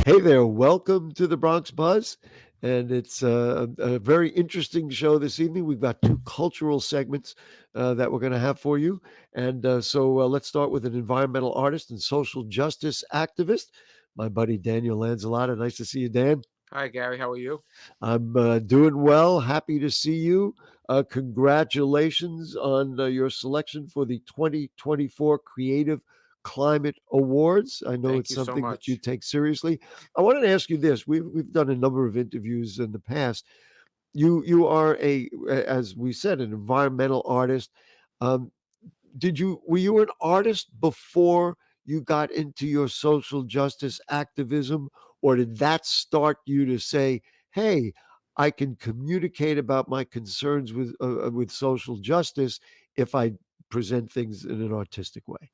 Hey there, welcome to the Bronx Buzz. And it's a very interesting show this evening. We've got two cultural segments that we're going to have for you. And let's start with an environmental artist and social justice activist, my buddy Daniel Lanzilotta. Nice to see you, Dan. Hi, Gary. How are you? I'm doing well. Happy to see you. Congratulations on your selection for the 2024 Creative Climate Awards. I know Thank it's you so something that you much. take seriously. I wanted to ask you this: we've done a number of interviews in the past. You are as we said, an environmental artist. Um, did you were you an artist before you got into your social justice activism, or did that start you to say, hey, I can communicate about my concerns with social justice if I present things in an artistic way?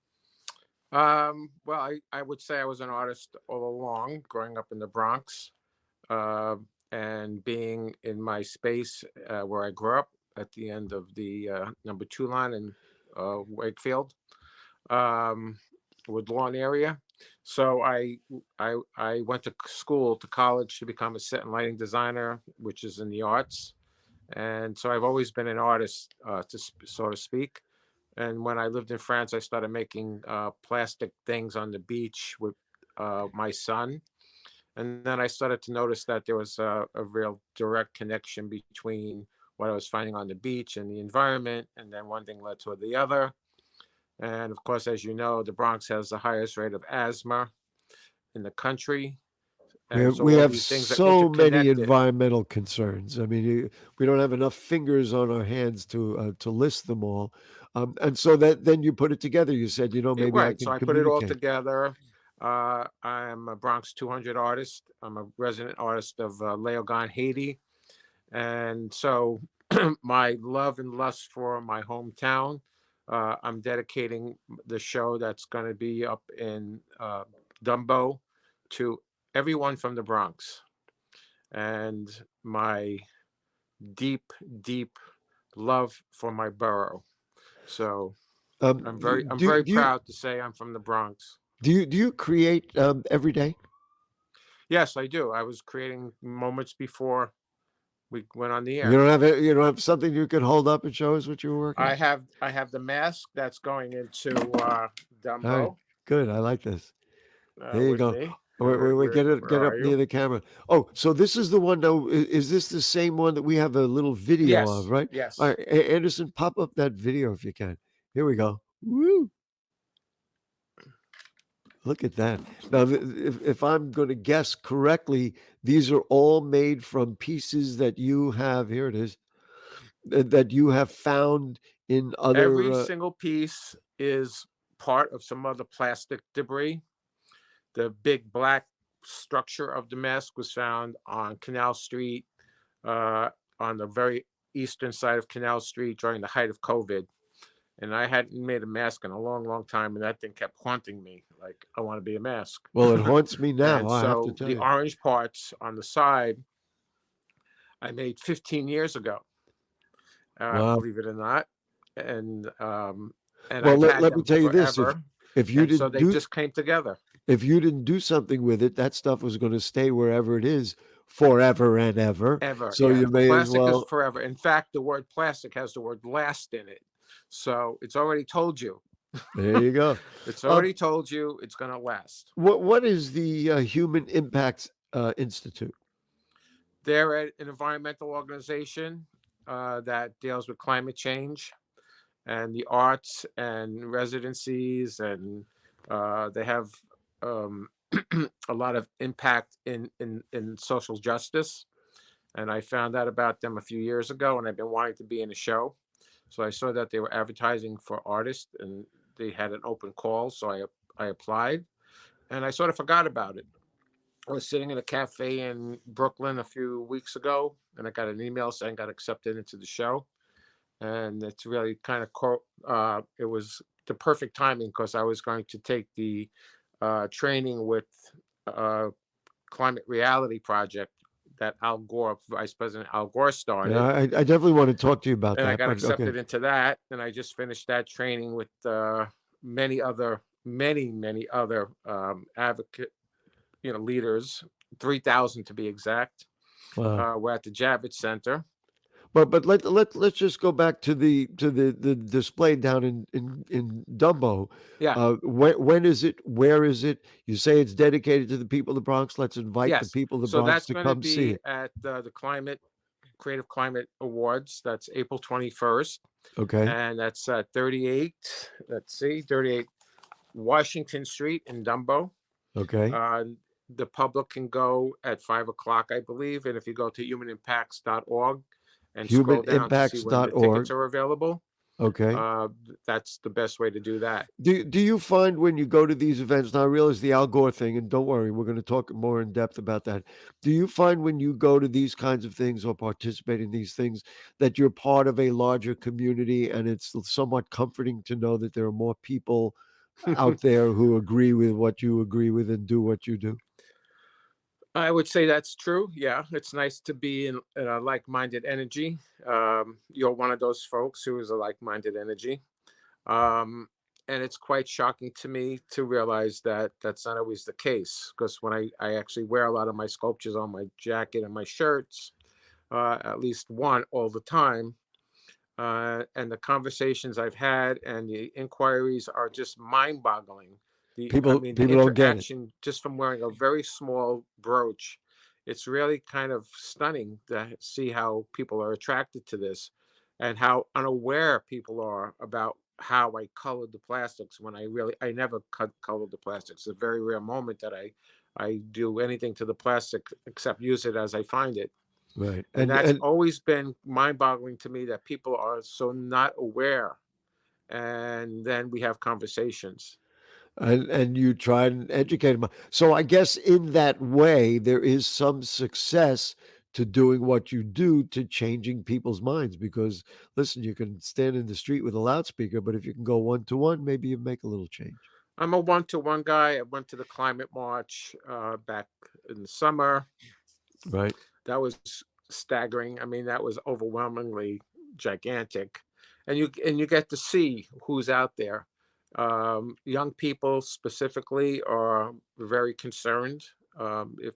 Well, I would say I was an artist all along, growing up in the Bronx, uh, and being in my space where I grew up at the end of the number two line in Wakefield, um, Woodlawn area. So I went to school to college to become a set and lighting designer, which is in the arts. And so I've always been an artist, so to speak. And when I lived in France, I started making plastic things on the beach with my son. And then I started to notice that there was a real direct connection between what I was finding on the beach and the environment. And then one thing led to the other. And of course, as you know, the Bronx has the highest rate of asthma in the country. And so We all have these things are so many interconnected. environmental concerns. I mean, we don't have enough fingers on our hands to list them all. And so that then you put it together. You said, maybe I Right. So can I put it all communicate. together. I'm a Bronx 200 artist. I'm a resident artist of Leogan, Haiti. And so my love and lust for my hometown, I'm dedicating the show that's going to be up in Dumbo to everyone from the Bronx. And my deep, deep love for my borough. So I'm Do very do you proud to say I'm from the Bronx. do you create every day? Yes, I do. I was creating moments before we went on the You air. don't have something you can hold up and show us what you were working on? I have the mask that's going into All right, Dumbo good. I like this. There you with go. me. Wait, Where get are up near you? the camera. Oh, so this is the one. Now, is this the same one that we have a little video of, Yes, right? All yes. right, Anderson, pop up that video if you can. Here we go. Woo! Look at that. Now, if I'm going to guess correctly, these are all made from pieces that you have. Here it is. That you have found in other. Every single piece is part of some other plastic debris. The big black structure of the mask was found on Canal Street, uh, on the very eastern side of Canal Street during the height of COVID. And I hadn't made a mask in a long, long time, and that thing kept haunting me. Like I want to be a mask. Well, it haunts me now. And I have to so tell the you. orange parts on the side I made 15 years ago, Wow. believe it or not, and Well, I've had let me them tell you this: forever, if you and so didn't they do just came together. if you didn't do something with it, that stuff was going to stay wherever it is forever and ever. Ever, So yeah. you may as Plastic is well. forever. In fact, the word plastic has the word last in it, so it's already told you. There you go. It's Uh, already told you it's going to last. what is the Human Impacts Institute? They're an environmental organization that deals with climate change and the arts and residencies, and they have um, a lot of impact in social justice. And I found out about them a few years ago, and I've been wanting to be in a show. So I saw that they were advertising for artists, and they had an open call. So I applied, and I sort of forgot about it. I was sitting in a cafe in Brooklyn a few weeks ago, and I got an email saying I got accepted into the show. And it's really kind of it was the perfect timing because I was going to take the training with uh, Climate Reality Project that Al Gore, Vice President Al Gore, Yeah, started. I definitely want to talk to you about And I that. got But okay, accepted into that, and I just finished that training with many other, many other advocate. leaders, 3,000 to be exact. Wow. We're at the Javits Center. But let's just go back to the display down in Dumbo. Yeah. When is it? Where is it? You say it's dedicated to the people of the Bronx. Let's invite the Yes. people of the So Bronx that's to going to come see be it. at the Creative Climate Awards. That's April 21st. Okay. And that's 38, let's see, 38 Washington Street in Dumbo. Okay. Uh, the public can go at 5 o'clock, I believe. And if you go to humanimpacts.org and scroll down to see when the tickets Humanimpacts.org. are available, Okay. uh, that's the best way to do that. Do you find when you go to these events, now I realize the Al Gore thing, and don't worry, we're going to talk more in depth about that. Do you find when you go to these kinds of things or participate in these things that you're part of a larger community and it's somewhat comforting to know that there are more people out there who agree with what you agree with and do what you do? I would say that's true. Yeah, it's nice to be in a like-minded energy. You're one of those folks who is a like-minded energy. Um, and it's quite shocking to me to realize that that's not always the case. Because when I actually wear a lot of my sculptures on my jacket and my shirts, at least one all the time. And the conversations I've had and the inquiries are just mind-boggling. I mean, the People don't get it. interaction just from wearing a very small brooch, it's really kind of stunning to see how people are attracted to this, and how unaware people are about how I colored the plastics when I never colored the plastics. It's a very rare moment that I do anything to the plastic except use it as I find it. Right. And that's And always been mind-boggling to me, that people are so not aware. And then we have conversations. and you try and educate them. So I guess in that way, there is some success to doing what you do to changing people's minds. Because listen, you can stand in the street with a loudspeaker, but if you can go one to one, maybe you make a little change. I'm a one-to-one guy. I went to the climate march back in the summer. Right. That was staggering. I mean, that was overwhelmingly gigantic, and you get to see who's out there. Young people specifically are very concerned. If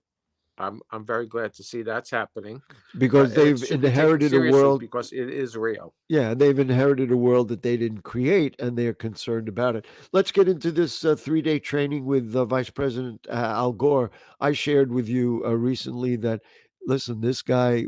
I'm very glad to see that's happening, Because and it they've should be taken inherited a seriously world. because it is real. Yeah, they've inherited a world that they didn't create, and they're concerned about it. Let's get into this 3 day training with Vice President Al Gore. I shared with you recently that, listen, this guy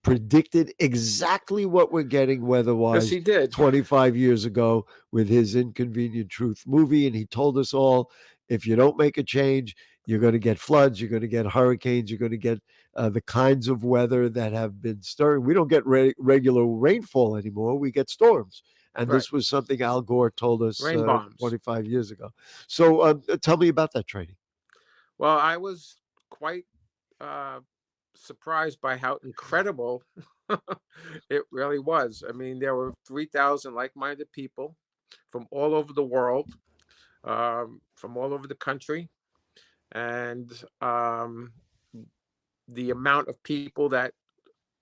predicted exactly what we're getting weather Yes, wise he did. 25 years ago with his Inconvenient Truth movie. And he told us all, if you don't make a change, you're going to get floods, you're going to get hurricanes, you're going to get the kinds of weather that have been stirring. We don't get regular rainfall anymore. We get storms. And Right. this was something Al Gore told us Rain bombs. 25 years ago. So tell me about that training. Well, I was quite uh, surprised by how incredible it really was. I mean, there were 3,000 like-minded people from all over the world, from all over the country, and the amount of people that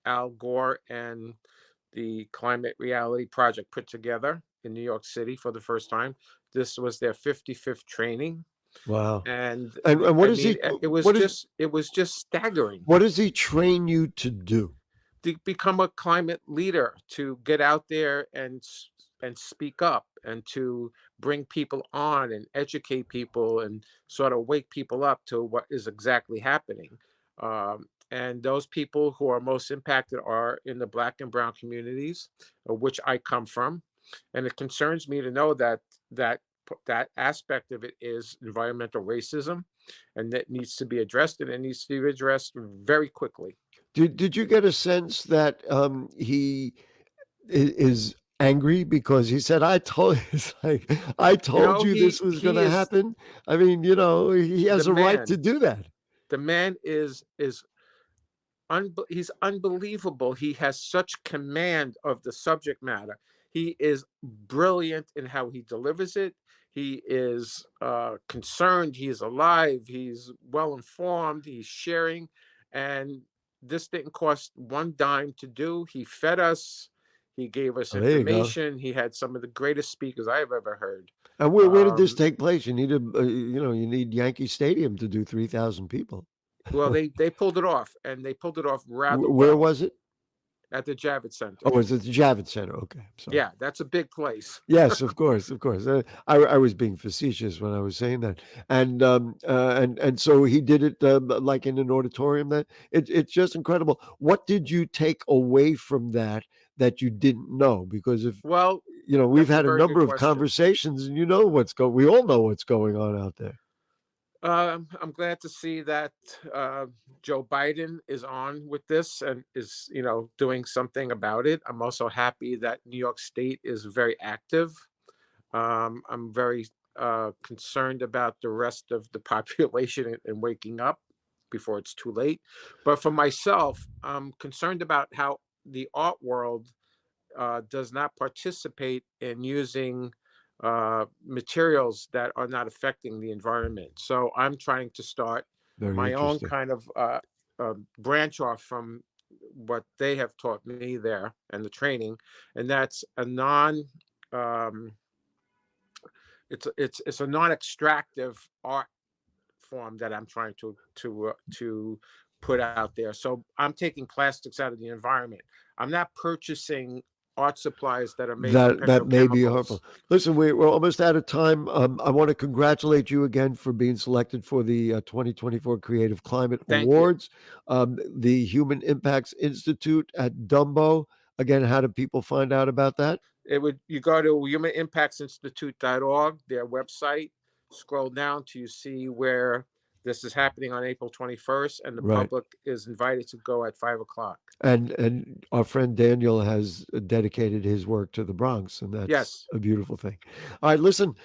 Al Gore and the Climate Reality Project put together in New York City for the first time. This was their 55th training, Wow. and And I mean, it was just staggering what does he train you to do? to become a climate leader, to get out there and speak up, and to bring people on and educate people and sort of wake people up to what is exactly happening. And those people who are most impacted are in the Black and Brown communities, which I come from. And it concerns me to know that that aspect of it is environmental racism, and that needs to be addressed, and it needs to be addressed very quickly. Did you get a sense that he is angry because he said, "I told," it's like, "I You told know, you he this was going he to is happen." I mean, he the has a right to man. do that. The man is he's unbelievable. He has such command of the subject matter. He is brilliant in how he delivers it. He is concerned. He is alive. He's well informed. He's sharing, and this didn't cost one dime to do. He fed us. He gave us Oh, there you go. information. He had some of the greatest speakers I've ever heard. And where did this Um, take place? You need you need Yankee Stadium to do 3,000 people. well, they pulled it off, and they pulled it off rather Where well was it? at the Javits Center. Oh, was it the Javits Center? Okay, I'm sorry. Yeah, that's a big place. Yes, of course, of course. I was being facetious when I was saying that, and so he did it like in an auditorium. It's just incredible. What did you take away from that that you didn't know? Because if Well, we've that's a had a very good number of question. conversations, and we all know what's going on out there. I'm glad to see that Joe Biden is on with this and is, doing something about it. I'm also happy that New York State is very active. I'm very concerned about the rest of the population and waking up before it's too late. But for myself, I'm concerned about how the art world does not participate in using materials that are not affecting the environment. So I'm trying to start Very my own interesting. kind of branch off from what they have taught me there and the training, and that's a non. Um, it's a non-extractive art form that I'm trying to put out there. So I'm taking plastics out of the environment. I'm not purchasing art supplies that are made with That may be petrochemicals. harmful. Listen, we're almost out of time. I want to congratulate you again for being selected for the 2024 Creative Climate Thank you. Awards. The Human Impacts Institute at Dumbo. Again, how do people find out about that? You go to humanimpactsinstitute.org, their website, scroll down till you see where this is happening on April 21st, and the Right. public is invited to go at 5 o'clock. And our friend Daniel has dedicated his work to the Bronx, and that's Yes. a beautiful thing. All right, listen,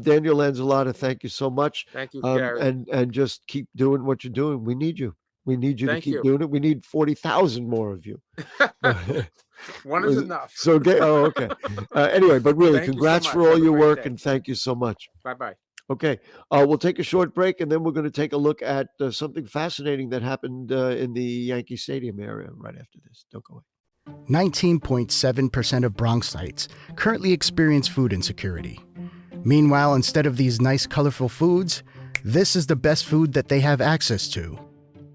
Daniel Lanzilotta, thank you so much, Thank you, Gary. and just keep doing what you're doing. We need you. We need you to Thank keep you. doing it. We need 40,000 more of you. One is enough. So, oh, okay. Anyway, but really, Thank you so congrats much. for all Have a your great work, day. and thank you so much. Bye-bye. Okay, we'll take a short break, and then we're going to take a look at something fascinating that happened in the Yankee Stadium area right after this. Don't go away. 19.7% of Bronxites currently experience food insecurity. Meanwhile, instead of these nice, colorful foods, this is the best food that they have access to.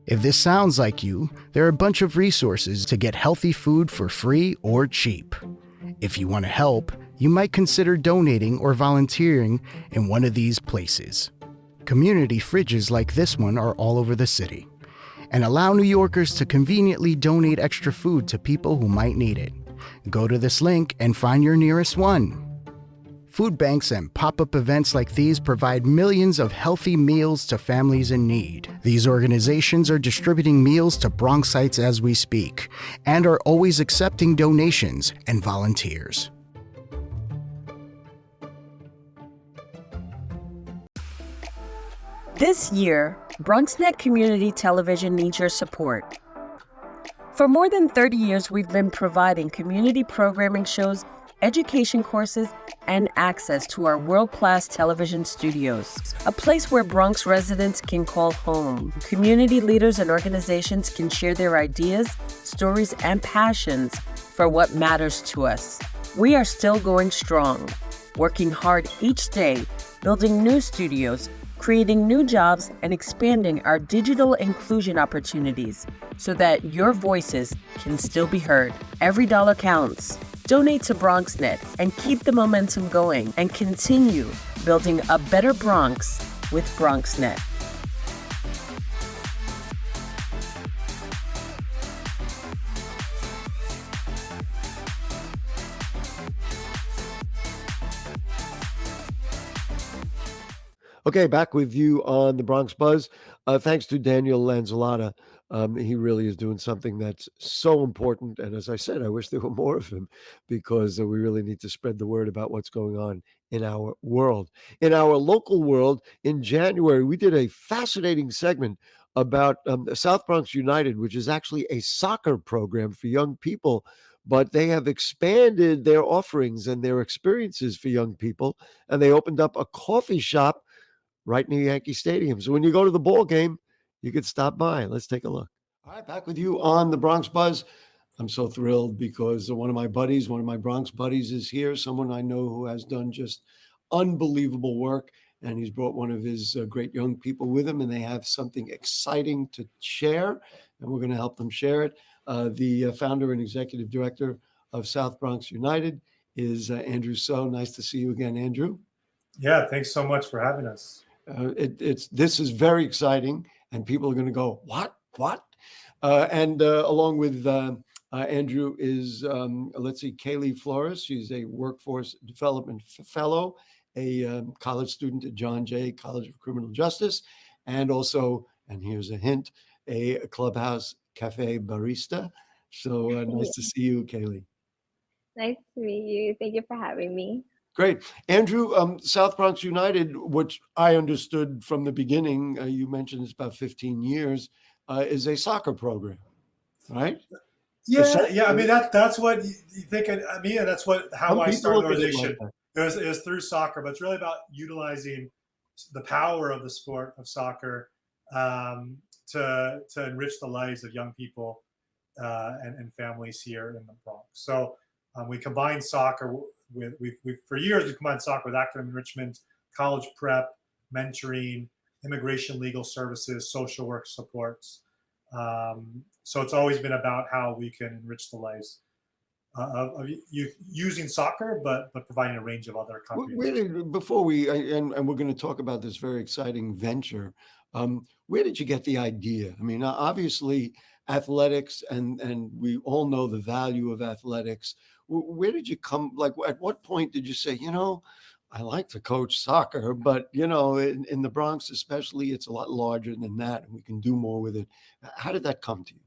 If this sounds like you, there are a bunch of resources to get healthy food for free or cheap. If you want to help, you might consider donating or volunteering in one of these places. Community fridges like this one are all over the city, and allow New Yorkers to conveniently donate extra food to people who might need it. Go to this link and find your nearest one. Food banks and pop-up events like these provide millions of healthy meals to families in need. These organizations are distributing meals to Bronxites as we speak, and are always accepting donations and volunteers. This year, BronxNet Community Television needs your support. For more than 30 years, we've been providing community programming shows, education courses, and access to our world-class television studios, a place where Bronx residents can call home. Community leaders and organizations can share their ideas, stories, and passions for what matters to us. We are still going strong, working hard each day, building new studios, creating new jobs, and expanding our digital inclusion opportunities so that your voices can still be heard. Every dollar counts. Donate to BronxNet and keep the momentum going and continue building a better Bronx with BronxNet. Okay, back with you on the Bronx Buzz. Thanks to Daniel Lanzilotta. He really is doing something that's so important. And as I said, I wish there were more of him because we really need to spread the word about what's going on in our world. In our local world, in January, we did a fascinating segment about South Bronx United, which is actually a soccer program for young people. But they have expanded their offerings and their experiences for young people. And they opened up a coffee shop right near Yankee Stadium. So when you go to the ball game, you could stop by. Let's take a look. All right, back with you on the Bronx Buzz. I'm so thrilled because one of my buddies, one of my Bronx buddies is here, someone I know who has done just unbelievable work. And he's brought one of his great young people with him, and they have something exciting to share. And we're going to help them share it. The founder and executive director of South Bronx United is Andrew So. Nice to see you again, Andrew. Yeah, thanks so much for having us. This is very exciting, and people are going to go, what? And along with Andrew is, let's see, Kaylee Flores. She's a workforce development fellow, a college student at John Jay College of Criminal Justice, and also, and here's a hint, a Club House Café barista. So nice to see you, Kaylee. Nice to meet you. Thank you for having me. Great. Andrew, South Bronx United, which I understood from the beginning, you mentioned it's about 15 years, is a soccer program, right? Yeah. I mean, that's what you think. I mean, that's how I started the organization. It was through soccer, but it's really about utilizing the power of the sport of soccer to enrich the lives of young people and families here in the Bronx. So we combine soccer with for years we've combined soccer with academic enrichment, college prep, mentoring, immigration legal services, social work supports. So it's always been about how we can enrich the lives of youth using soccer, but providing a range of other contributions. Before and we're going to talk about this very exciting venture, where did you get the idea? I mean, obviously athletics, and we all know the value of athletics. Where did you come? Like, at what point did you say, I like to coach soccer, but in the Bronx especially, it's a lot larger than that, and we can do more with it. How did that come to you?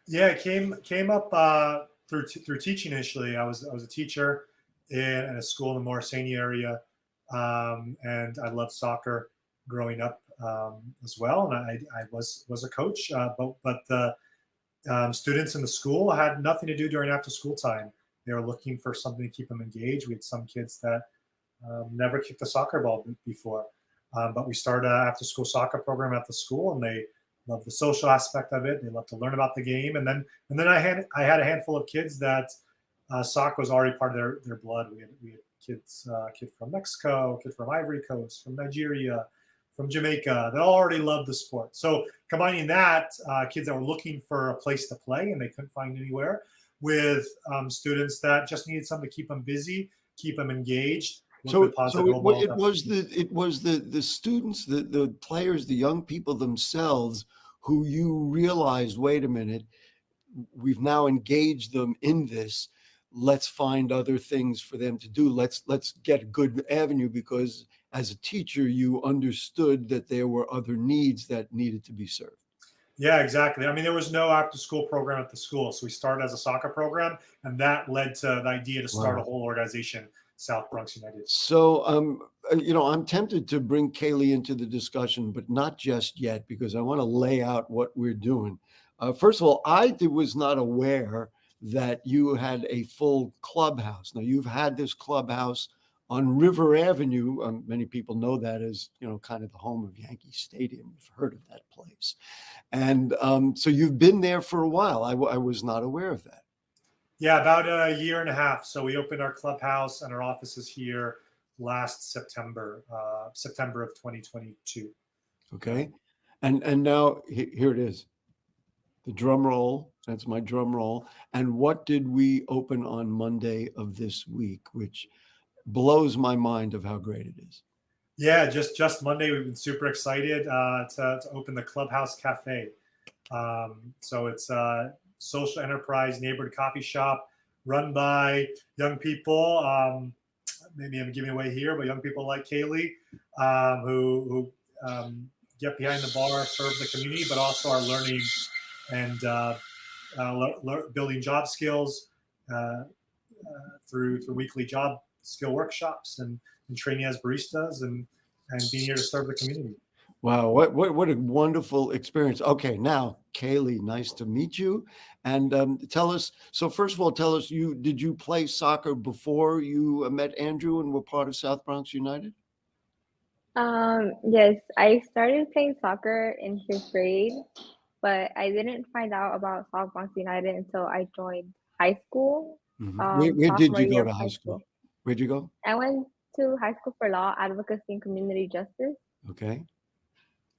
Yeah, it came up through teaching initially. I was a teacher in a school in the Morrisania area, and I loved soccer growing up as well. And I was a coach, but the students in the school had nothing to do during after school time. They were looking for something to keep them engaged. We had some kids that never kicked a soccer ball before, but we started an after school soccer program at the school, and they loved the social aspect of it. They loved to learn about the game, and then I had a handful of kids that soccer was already part of their blood. We had kids, kid from Mexico, kid from Ivory Coast, from Nigeria, from Jamaica, that all already loved the sport. So combining that, kids that were looking for a place to play and they couldn't find anywhere, with students that just needed something to keep them busy, keep them engaged. So it was the students, the players, the young people themselves who you realized, wait a minute, we've now engaged them in this. Let's find other things for them to do. Let's get a good avenue, because as a teacher, you understood that there were other needs that needed to be served. Yeah, exactly. I mean, there was no after school program at the school. So we started as a soccer program, and that led to the idea to start a whole organization, South Bronx United. So, I'm tempted to bring Kaylee into the discussion, but not just yet, because I want to lay out what we're doing. First of all, I was not aware that you had a full clubhouse. Now, you've had this clubhouse on River Avenue. Many people know that as, kind of the home of Yankee Stadium. You've heard of that place. And so you've been there for a while. I was not aware of that. Yeah, about a year and a half. So we opened our clubhouse and our offices here last September of 2022. Okay. And now here it is. The drum roll. That's my drum roll. And what did we open on Monday of this week, which blows my mind of how great it is? Yeah, just Monday, we've been super excited to open the Club House Café. So it's a social enterprise neighborhood coffee shop run by young people. Maybe I'm giving away here, but young people like Kaylee, who get behind the bar, serve the community, but also are learning and building job skills through weekly job skill workshops and training as baristas and being here to serve the community. Wow, what a wonderful experience. Okay, now Kaylee, nice to meet you. And tell us. So first of all, tell us, did you play soccer before you met Andrew and were part of South Bronx United? Yes, I started playing soccer in 5th grade but I didn't find out about South Bronx United until I joined high school, Where did sophomore you year go of to high high school? school. Where'd you go? I went to high school for law, advocacy, and community justice. Okay.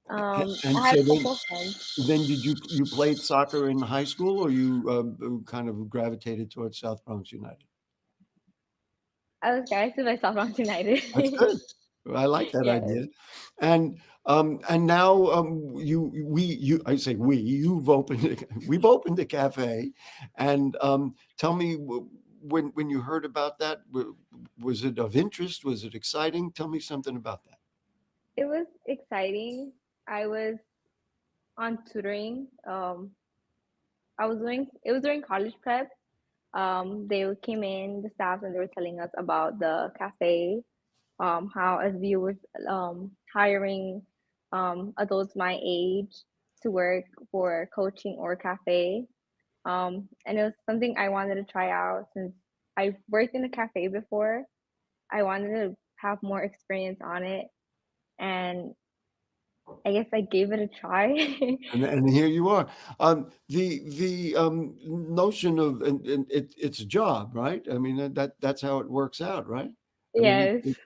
And I had so a couple of friends. then did you played soccer in high school, or you kind of gravitated towards South Bronx United? I was guided by South Bronx United. That's good. I like that Yes, idea. And now I say we, we've opened a cafe, and tell me when you heard about that, was it of interest? Was it exciting? Tell me something about that. it was exciting. I was on tutoring. I was doing it was during college prep. They came in, the staff, and they were telling us about the cafe, how SBU was hiring adults my age to work for coaching or cafe. And it was something I wanted to try out since I worked in a cafe before. I wanted to have more experience on it, and I guess I gave it a try. And here you are. The notion of and it's a job, right? I mean that's how it works out, right? I mean, Yes,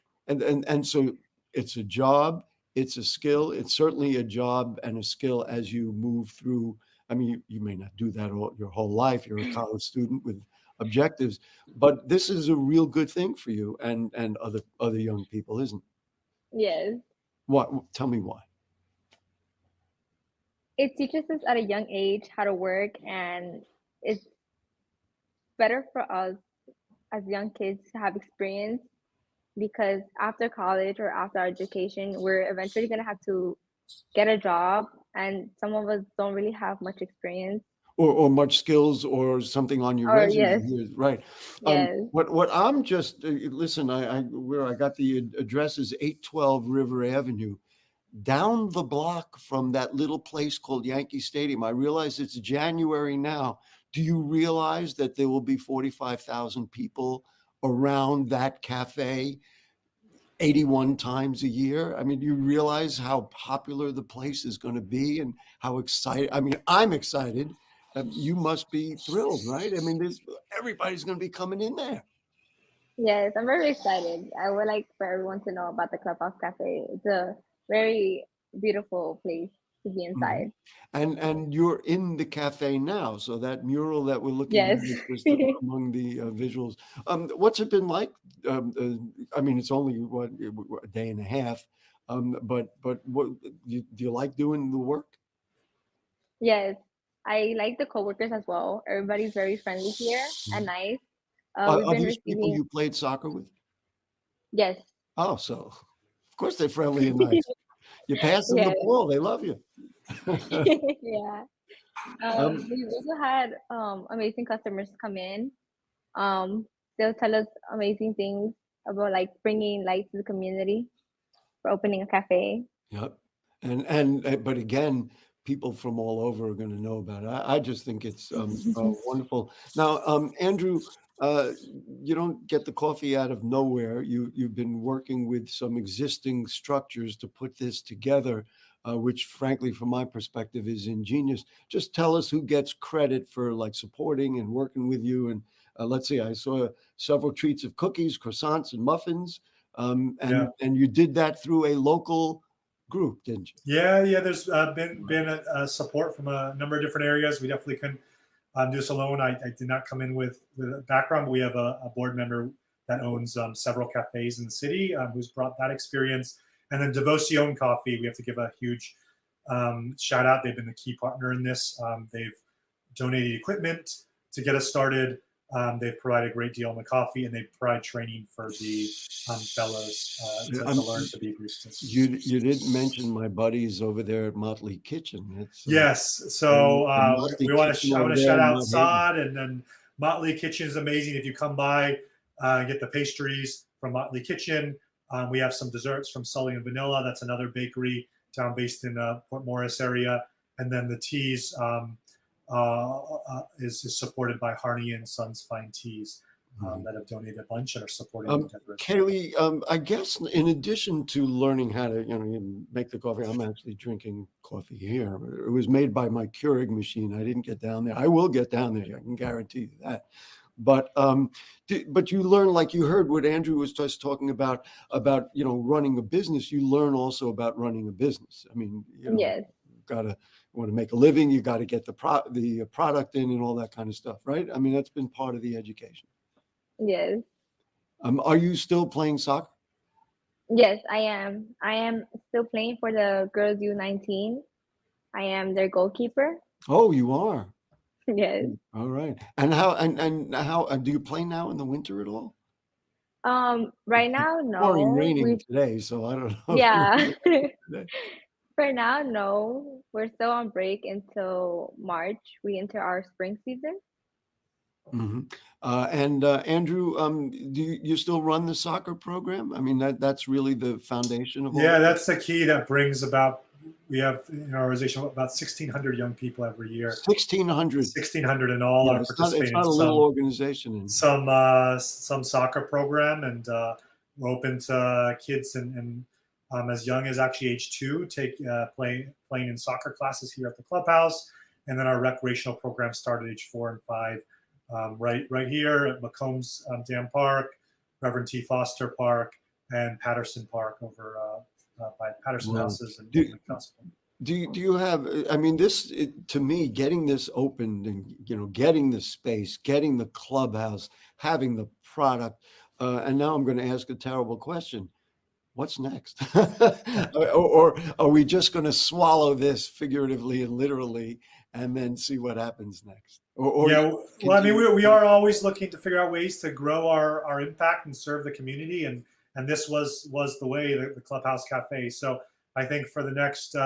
and so it's a job, it's a skill. It's certainly a job and a skill as you move through. I mean, you may not do that all your whole life. You're a college student with objectives, but this is a real good thing for you and other young people, isn't it? yes. What? Tell me why. It teaches us at a young age how to work, and it's better for us as young kids to have experience because after college or after our education, we're eventually going to have to get a job, and some of us don't really have much experience. Or much skills or something on your Or, resume. yes, Right. yes, What I'm just listen, I where I got the address is 812 River Avenue, down the block from that little place called Yankee Stadium. I realize it's January now. Do you realize that there will be 45,000 people around that cafe 81 times a year? I mean, do you realize how popular the place is going to be and how excited? I mean, I'm excited. You must be thrilled, right? I mean, everybody's going to be coming in there. yes. I'm very excited. I would like for everyone to know about the Club House Cafe. It's a very beautiful place to be Mhm. inside. And you're in the cafe now, so that mural that we're looking Yes. at is just among the visuals. What's it been like? I mean, it's only a day and a half, but what do you like doing the work? Yes. I like the coworkers as well. Everybody's very friendly here and Mhm. nice. We've Are been these people receiving, you played soccer with? yes. Oh, so of course they're friendly and nice. You pass them the Yes. ball, they love you. Yeah. Um, We've also had amazing customers come in. Um, they'll tell us amazing things about like bringing light to the community for opening a cafe. Yep. And but again, people from all over are going to know about it. I just think it's wonderful. Now, Andrew, uh, you don't get the coffee out of nowhere. You've been working with some existing structures to put this together, which, frankly, from my perspective, is ingenious. Just tell us who gets credit for like supporting and working with you. And let's see, I saw several treats of cookies, croissants, and muffins. Yeah. And you did that through a local group, didn't you? Yeah. There's been a support from a number of different areas. We definitely couldn't do this alone. I did not come in with a background. But we have a board member that owns several cafes in the city who's brought that experience. And then Devoción Coffee, we have to give a huge shout out. They've been the key partner in this. They've donated equipment to get us started. They've provided a great deal on the coffee, and they provide training for the fellows to learn to be baristas. You didn't mention my buddies over there at Motley Kitchen. It's Yes, the so Motley we want Kitchen to. I over want to there shout in out Mount Haven. Sod, and then Motley Kitchen is amazing. If you come by, get the pastries from Motley Kitchen. We have some desserts from Sully and Vanilla. That's another bakery down based in Port Morris area, and then the teas is supported by Harney and Sons Fine Teas. that have donated a bunch and are supporting the endeavor. Kaylee, I guess in addition to learning how to, make the coffee, I'm actually drinking coffee here. It was made by my Keurig machine. I didn't get down there. I will get down there. I can guarantee you that. But you learn, like you heard what Andrew was just talking about running a business. You learn also about running a business. I mean, Yes. want to make a living, you got to get the product in and all that kind of stuff, right? I mean, that's been part of the education. Yes. Are you still playing soccer? Yes, I am. I am still playing for the girls U19. I am their goalkeeper. Oh, you are. Yes. All right. And how do you play now in the winter at all? Right now, Pouring no. raining today, so I don't know. Yeah. Today. For now, no. We're still on break until March. We enter our spring season. Mm-hmm. And Andrew, do you still run the soccer program? I mean, that's really the foundation of all. Yeah, that's the key that brings about. We have in our organization about 1,600 young people every year. 1,600. 1,600 in all are participating. It's not a little organization. Some soccer program, and we're open to kids and as young as actually age 2 playing in soccer classes here at the clubhouse, and then our recreational program started at age 4 and 5. Right here at McCombs Dam Park, Reverend T. Foster Park, and Patterson Park over by Patterson Houses and Gospel. Do you have? I mean, to me, getting this opened and getting the space, getting the clubhouse, having the product, and now I'm going to ask a terrible question. What's next? or are we just going to swallow this figuratively and literally and then see what happens next? Yeah, well, I mean, we are always looking to figure out ways to grow our impact and serve the community, and this was the way, the Clubhouse Cafe. So I think for the next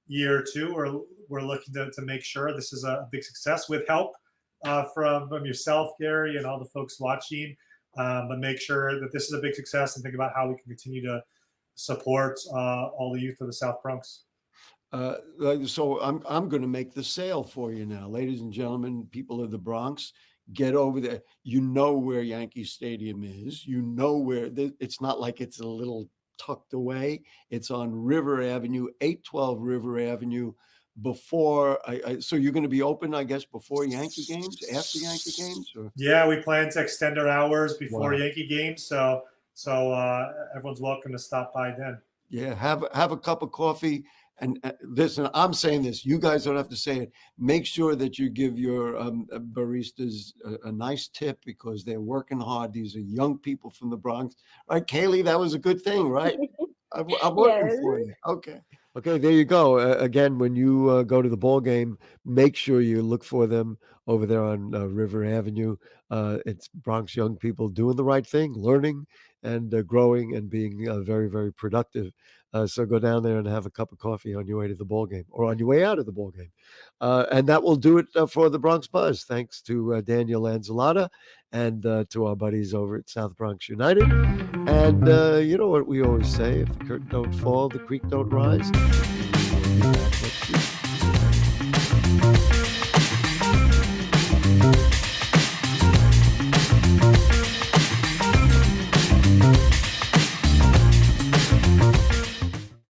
year or two, we're looking to make sure this is a big success with help from yourself, Gary, and all the folks watching. But make sure that this is a big success and think about how we can continue to support all the youth of the South Bronx. So I'm going to make the sale for you now, ladies and gentlemen, people of the Bronx. Get over there. You know where Yankee Stadium is. You know where it's not like it's a little tucked away. It's on River Avenue, 812 River Avenue. Before so you're going to be open, I guess, before Yankee games, after Yankee games, or? Yeah, we plan to extend our hours before Yankee games, so everyone's welcome to stop by then. Yeah, have a cup of coffee. And listen, I'm saying this. You guys don't have to say it. Make sure that you give your baristas a nice tip because they're working hard. These are young people from the Bronx, right? Kaylee, that was a good thing, right? I'm working for you. Okay, there you go. Again, when you go to the ball game, make sure you look for them over there on River Avenue. It's Bronx young people doing the right thing, learning and growing and being very, very productive. So go down there and have a cup of coffee on your way to the ball game or on your way out of the ball game. And that will do it for the Bronx Buzz. Thanks to Daniel Lanzilotta and to our buddies over at South Bronx United. And you know what we always say, if the curtain don't fall, the creek don't rise.